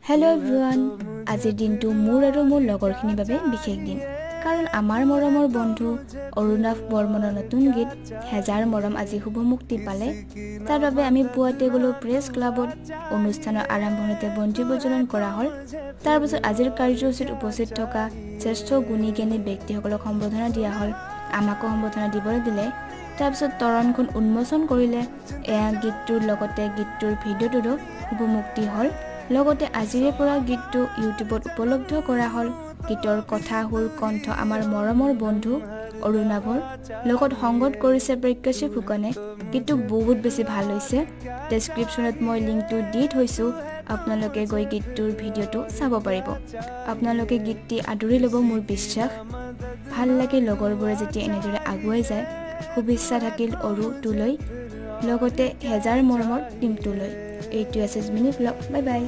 Hello everyone, আজিৰ দিনটো মোৰ আৰু মোৰ লগৰখিনিৰ বাবে বিশেষ দিন কাৰণ আমাৰ মৰমৰ বন্ধু অৰুণাভ বৰ্মনৰ নতুন গীত হেজাৰ মৰম আজি শুভ মুক্তি পালে তাৰ বাবে আমি পুৱাতে গলো প্ৰেছ ক্লাবত অনুষ্ঠানৰ আৰম্ভণিতে বন্তি প্ৰজ্বলন কৰা হ'ল তাৰ পিছত আজিৰ কাৰ্যসূচীত উপস্থিত থকা শ্ৰেষ্ঠ গুণী জ্ঞানী ব্যক্তিসকলক সম্বোধনা দিয়া হ'ল আমাকো সম্বোধনা দিবলৈ দিলে তাৰ পিছত তৰণখন উন্মোচন কৰিলে এয়া গীতটোৰ লগতে গীতটোৰ ভিডিঅ'টোৰো শুভ মুক্তি হ'ল লগতে আজিৰে পৰা গীতটো ইউটিউবত উপলব্ধ কৰা হ'ল গীতৰ কথা সুৰ কণ্ঠ আমাৰ মৰমৰ বন্ধু অৰুণাভৰ লগত সংগত কৰিছে প্ৰকাশী ফুকনে গীতটো বহুত বেছি ভাল হৈছে ডেসক্ৰিপচনত মই লিংকটো দি থৈছো আপোনালোকে গৈ গীতটোৰ ভিডিঅ'টো চাব পাৰিব আপোনালোকে গীতটি আদৰি ল'ব মোৰ বিশ্বাস ভাল লাগে লগৰবোৰে যেতিয়া এনেদৰে আগুৱাই যায় শুভেচ্ছা থাকিল অৰু তুলৈ লগতে হেজাৰ মৰমৰ টিমটোলৈ এইটো আছে মিনি ব্লগ বাই বাই